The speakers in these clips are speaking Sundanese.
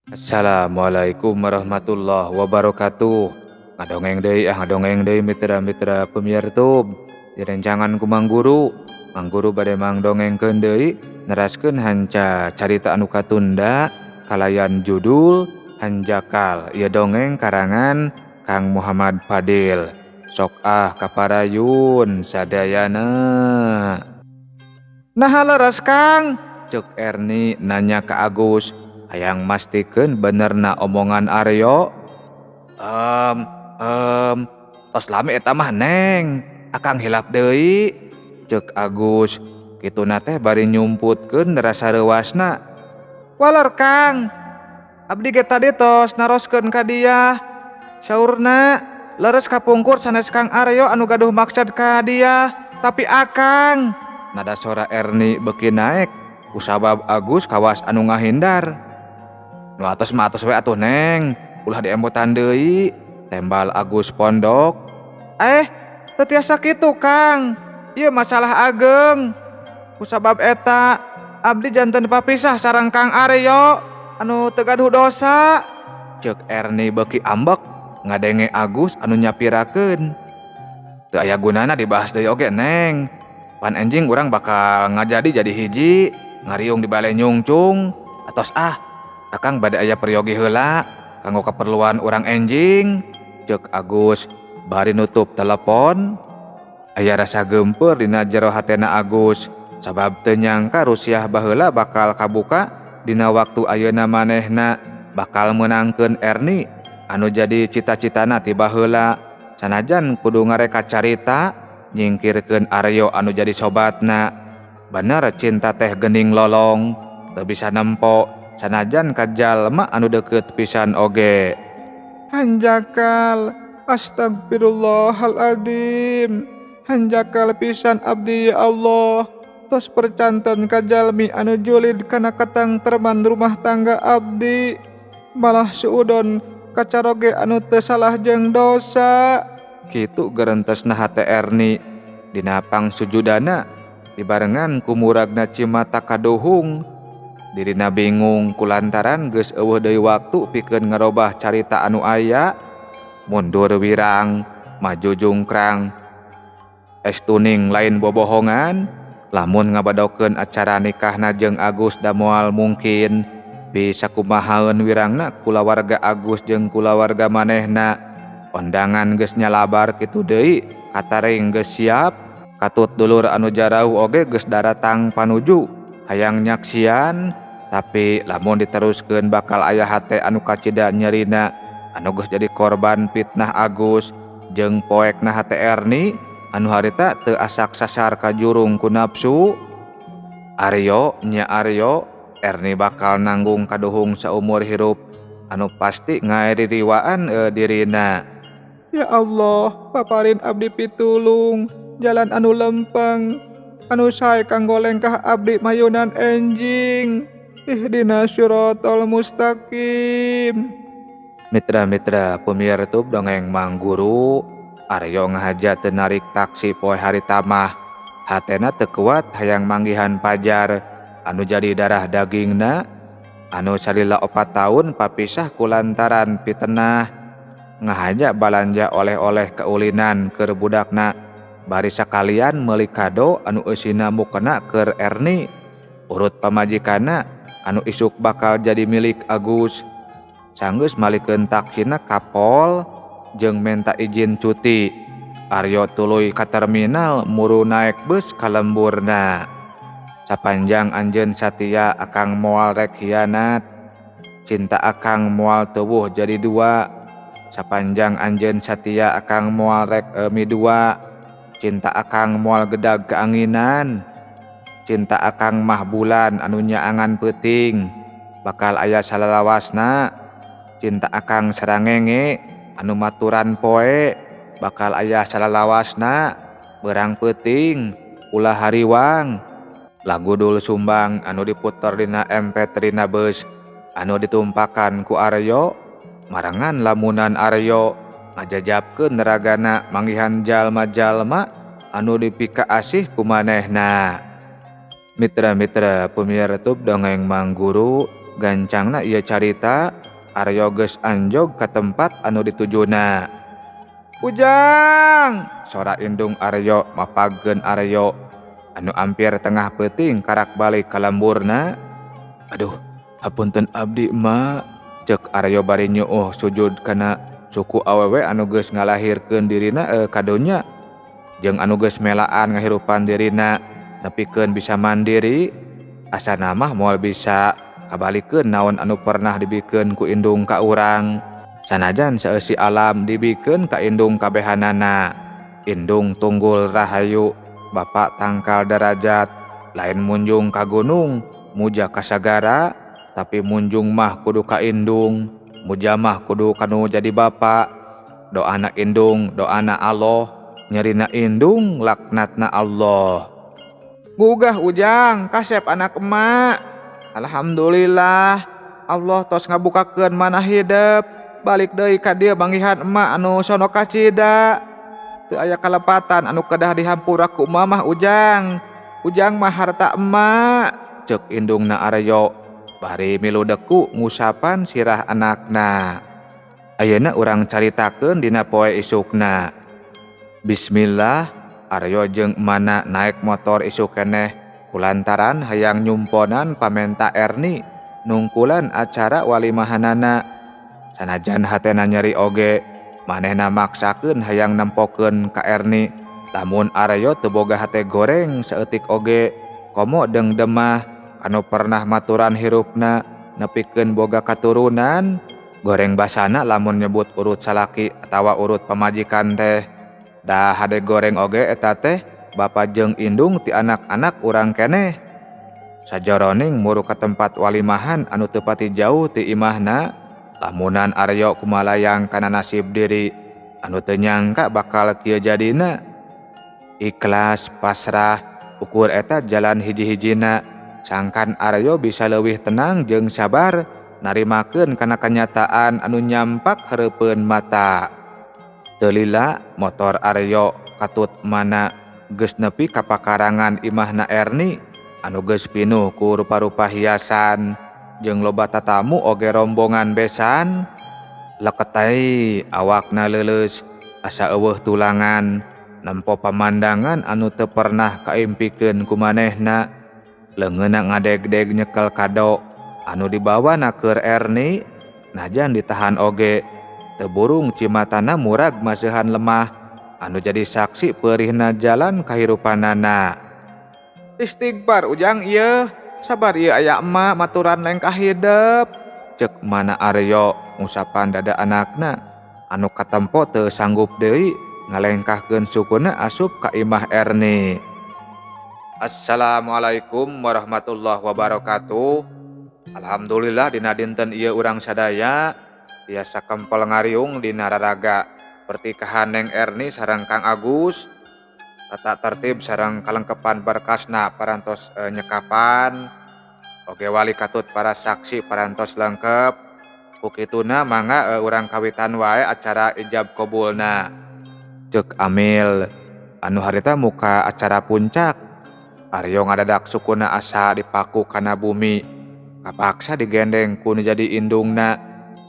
Assalamualaikum warahmatullahi wabarakatuh. Ngadongeng deui mitra-mitra pemiar tub. Direncangan ku Mang Guru. Mang Guru bade mangdongengkeun deui neraskeun hanca carita anu katunda kalayan judul Hanjakal. Ieu dongeng karangan Kang Muhammad Fadil. Sok kaparayun sadayana. Nah leres Kang, cek Erni nanya ke Agus. Hayang mastikeun benerna omongan Aryo. Em, tos lami eta mah Neng, akang hilap deui, cek Agus. Kituna teh bari nyumputkeun rasa reuasna. Walor Kang, abdi ge tadi tos naroskeun ka dia. Saurna, leres kapungkur sanes Kang Aryo anu gaduh maksud ka dia, tapi akang. Nada suara Erni beuki naek, kusabab Agus kawas anu ngahindar. Nu atos mah atos we atuh Neng, ulah diembotan deui, tembal Agus pondok. Teu tiasa kitu Kang, ieu masalah ageng. Kusabab eta abdi janten papisah sareng Kang Aryo anu teu gaduh dosa, ceuk Erni beuki ambek ngadenge Agus anu nyapirakeun. Teu aya gunana dibahas deui oge Neng, pan enjing urang bakal ngajadi jadi hiji, ngariung di bale nyungcung. Atos akang bade aya peryogi heula kanggo keperluan urang enjing, ceuk Agus bari nutup telepon. Aya rasa geumpeur dina jero hatena Agus sabab teu nyangka rusiah baheula bakal kabuka dina waktu ayeuna manehna bakal meunangkeun Erni anu jadi cita-citana ti baheula, sanajan kudu ngareka carita nyingkirkeun Aryo anu jadi sobatna. Bener cinta teh geuning lolong, teu bisa nempo sanajan ka jalma anu deukeut pisan oge. Hanjakal, astagfirullahaladzim. Hanjakal pisan abdi ya Allah, tos percanten ka jalmi anu julid kana katangtreman rumah tangga abdi, malah suudon kacaroge anu teu salah jeung dosa. Kitu gerentesna hate Erni dina pangsujudana dibarengan ku muragna cimata kaduhung. Dirina bingung kulantaran geus eueuh deui waktu pikeun ngarobah carita anu aya. Mundur wirang, maju jungkrang. Estuning lain bobohongan, lamun ngabadokeun acara nikahna jeung Agus da moal mungkin, bisa kumahaeun wirangna kulawarga Agus jeung kulawarga manehna. Kondangan geus nyalabar kitu deui, kataring geus siap, katut dulur anu jarauh oge geus daratang panuju hayang nyaksian. Tapi lamun diteruskeun bakal aya hate anu kacida nyerina anu geus jadi korban fitnah Agus jeung poekna hate Erni anu harita teu asak sasar ka jurung ku nafsu. Aryo nya Aryo, Erni bakal nanggung kaduhung saumur hirup anu pasti ngaiririwaan dirina. Ya Allah, paparin abdi pitulung jalan anu lempeng anu sae kanggo lengkah abdi mayunan enjing. Ihdinas siratal mustaqim. Mitra-mitra pemiar tub dongeng Mang Guru. Aryo ngahajat teu narik taksi poe harita mah, hatena teu kuat hayang manggihan pajar anu jadi darah dagingna, anu salila 4 taun papisah kulantaran fitnah. Ngahaja balanja oleh-oleh keulinan keur budakna, bari sakalian meuli kado anu eusina mukena keur Erni. Urut pamajikanna anu isuk bakal jadi milik Agus, sanggeus malikeun taksina ka pol jeung menta izin cuti. Aryo tuluy ka terminal muru naek bus ka lemburna. Sapanjang anjeun satia akang moal rek hianat, cinta akang moal tubuh jadi dua. Sapanjang anjeun satia akang moal rek midua, cinta akang moal gedag keanginan. Cinta akang mah bulan anu nyaangan peuting, bakal aya salalawasna. Cinta akang sarangenge anu maturan poe, bakal aya salalawasna. Beurang peuting ulah hariwang. Lagu Dul Sumbang anu diputer dina MP3 na beus anu ditumpakan ku Aryo, marangan lamunan Aryo ngajajabkeun ragana manggihan jalma-jalma anu dipika asih ku manehna. Mitra-mitra pemiar tub dongeng Mang Guru, gancangna ieu carita Aryo geus anjog ka tempat anu ditujuna. "Ujang!" sora indung Aryo mapagkeun Aryo anu ampir tengah peuting karak balik ka lemburna. "Aduh, hapunten abdi emak," ceuk Aryo bari nyuuh sujud kana suku awewe anu geus ngalahirkeun dirina ka donya jeung anu geus melaan ngahirupan dirina nepikeun bisa mandiri. Asana mah moal bisa kabalikeun naon anu pernah dibikeun ku indung ka urang. Sanajan saeusi alam dibikeun ka indung kabehanana. Indung tunggul rahayu, bapa tangkal derajat, lain munjung ka gunung, muja ka sagara, tapi munjung mah kudu ka indung, muja mah kudu kanu jadi bapa. Doana indung, doana Allah, nyerina indung, laknatna Allah. "Gugah Ujang, kasep anak emak. Alhamdulillah, Allah tos ngabukakeun manah hidup. Balik deui ka dieu banggihan emak anu sono kacida. Teu aya kalepatan anu kedah dihampura ku mamah Ujang. Ujang mah harta emak," ceuk indungna Aryo bari milu deku ngusapan sirah anakna. Ayeuna urang caritakeun dina poe isukna. Bismillah, Aryo jeung emana naek motor isuk keneh kulantaran hayang nyumponan pamenta Erni nungkulan acara walimahanana. Sanajan hatena nyeri oge, manehna maksakeun hayang nempokeun ka Erni. Lamun Aryo teu boga hate goreng saeutik oge, komo deung demah anu pernah maturan hirupna nepikeun boga katurunan. Goreng basana lamun nyebut urut salaki atawa urut pamajikan teh. Da hade goreng oge eta teh bapa jeung indung ti anak-anak urang keneh. Sajroning muru ka tempat walimahan anu teu pati jauh ti imahna, lamunan Aryo kumalayang kana nasib diri anu teu nyangka bakal kieu jadina. Ikhlas pasrah ukur eta jalan hiji-hijina, sangkan Aryo bisa leuwih tenang jeung sabar narimakeun kana kenyataan anu nyampak hareupeun mata. Teu lila motor Aryo katut mana geus nepi ka pakarangan imahna Erni anu geus pinuh ku rupa-rupa hiasan jeung loba tatamu oge rombongan besan. Leketai awakna leuleus asa eueuh tulangan nempo pamandangan anu teu pernah kaimpikeun ku manehna. Leungeunna ngadeg-deg nyekel kado anu dibawana keur Erni, najan ditahan oge teu burung cimatana murag maseuhan lemah anu jadi saksi peurihna jalan kahirupanana. "Istighfar Ujang ieu, sabar ieu aya emak maturan leng ka hideep," ceuk mana Aryo ngusapan dada anakna anu katempo teu sanggup deui ngalengkahkeun sukuna asup ka imah Erni. Assalamualaikum warahmatullahi wabarakatuh. Alhamdulillah dina dinten ieu urang sadaya tiasa kempel ngariung dina raraga pertikahan Neng Erni sareng Kang Agus. Tata tertib sareng kalengkepan berkasna parantos nyekapan. Oge wali katut para saksi parantos lengkep. Kukituna mangga urang kawitan wae acara ijab qabulna. Ceuk Amil, anu harita muka acara puncak. Aryo ngadadak sukuna asa dipaku kana bumi. Kapaksa digendeng ku nu jadi indungna.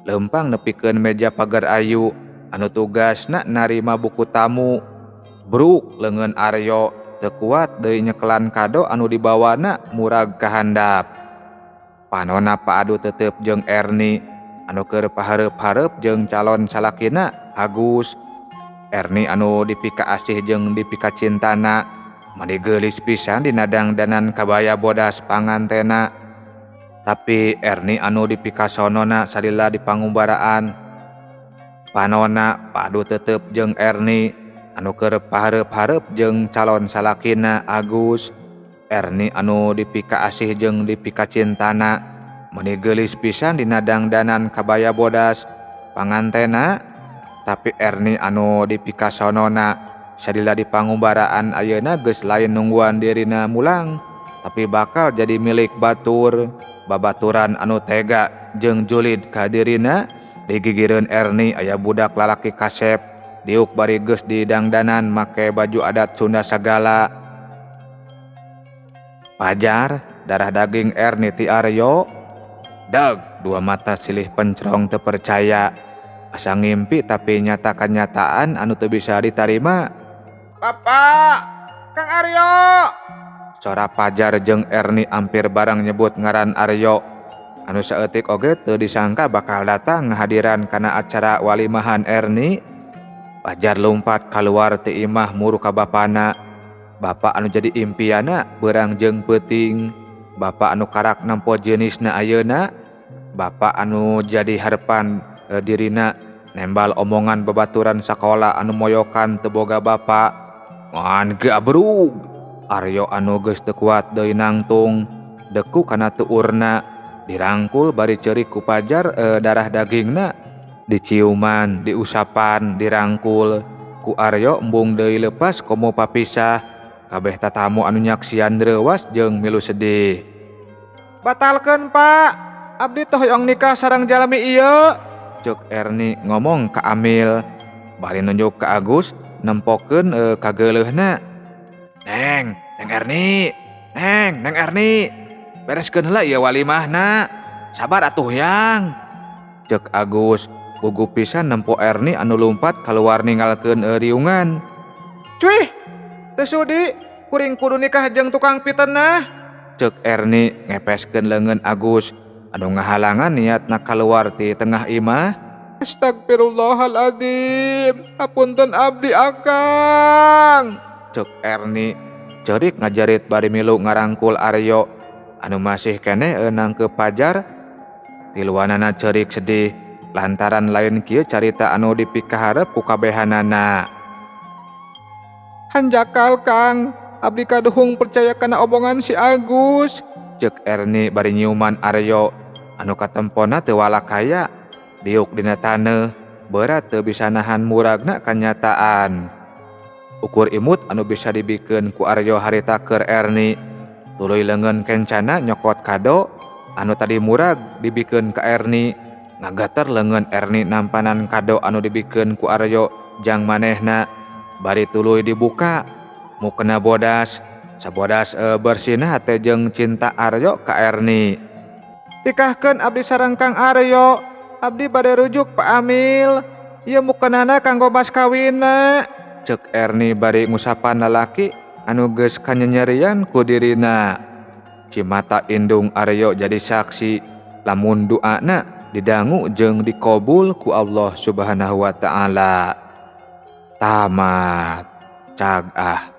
Lempang nepikeun meja pagar ayu anu tugasna narima buku tamu. Bruk leungeun Aryo teu kuat deui nyekelan kado anu dibawana murag ka handap. Panonna paadu teuteup jeung Erni anu keur pahareup-hareup jeung calon salakina Agus. Erni anu dipika asih jeung dipika cintana mani geulis pisan dina dangdanan kabaya bodas pangantena. Tapi Erni anu dipika sonona salila di pangumbaraan. Panonna padu teuteup jeung Erni anu keur pahareup-hareup jeung calon salakina Agus. Erni anu dipika asih jeung dipika cintana mani geulis pisan dina dangdanan kabaya bodas pangantena. Tapi Erni anu dipika sonona sadila di pangumbaraan ayeuna geus lain nungguan dirina mulang, tapi bakal jadi milik batur. Babaturan anu tega jeung julid ka dirina digigireun Erni aya budak lalaki kasep diuk bari geus di dangdanan make baju adat Sunda sagala. Pajar darah daging Erni ti Aryo Dag, dua mata silih pencerong teu percaya. Asa ngimpi tapi nyata kenyataan anu teu bisa ditarima. Bapak, Kang Aryo. Sora Pajar jeung Erni ampir bareng nyebut ngaran Aryo. Anu saeutik oge teu disangka bakal datang ngahadiran kana acara walimahan Erni. Pajar lompat keluar ti imah muru ka bapana. Bapak anu jadi impiana beurang jeung peuting. Bapak anu karak nampo jenisna ayeuna. Bapak anu jadi harepan dirina nembal omongan babaturan sakola anu moyokan teu boga bapak. Ngan gabrug. Aryo anu geus teu kuat deui nangtung, deku kana tuurna, dirangkul bari ceurik ku Pajar darah dagingna, diciuman, diusapan, dirangkul. Ku Aryo embung deui leupas komo papisah. Kabeh tatamu anu nyaksian reuwas jeung milu sedih. Batalkeun Pak, abdi teh hoyong nikah sareng jalmi ieu, ceuk Erni ngomong ka Amil. Bari nunjuk ka Agus nempokeun ka geuleuhna. Neng Erni, Neng Erni, bereskeun heula ieu walimahna. Sabar atuh yang, ceuk Agus gugup pisan nempo Erni anu lumpat keluar ninggalkeun riungan. Cuih, teu sudi kuring kudu nikah jeung tukang pitenah, ceuk Erni ngepeskeun leungeun Agus anu ngahalangan niatna keluar ti tengah imah. Astagfirullahaladzim, hapunten abdi akang, ceuk Erni ceurik ngajarit bari milu ngarangkul Aryo anu masih keneh eunang ke Pajar. Tiluanana ceurik sedih lantaran lain kieu carita anu dipikaharep ku kabehanana. Hanjakal Kang, abdi kaduhung percaya kana omongan si Agus, ceuk Erni bari nyiuman Aryo anu katempona teu walakaya. Diuk dina taneuh berat teu bisa nahan muragna kanyataan. Ukur imut anu bisa dibikeun ku Aryo harita keur Erni, tuluy leungeun kencana nyokot kado anu tadi murag dibikeun ka Erni. Ngagater leungeun Erni nampanan kado anu dibikeun ku Aryo jang manehna. Bari tuluy dibuka, mukena bodas, sabodas bersina hate jeung cinta Aryo ka Erni. Tikahkeun abdi sareng Kang Aryo, abdi bade rujuk Pak Amil, ieu mukenana kanggo mas kawinna, ceuk Erni bari ngusapan lalaki anu geus kanyanyerian ku dirina. Cimata indung Aryo jadi saksi lamun doana didangu jeung dikobul ku Allah Subhanahu wa taala. Tamat. Cagah.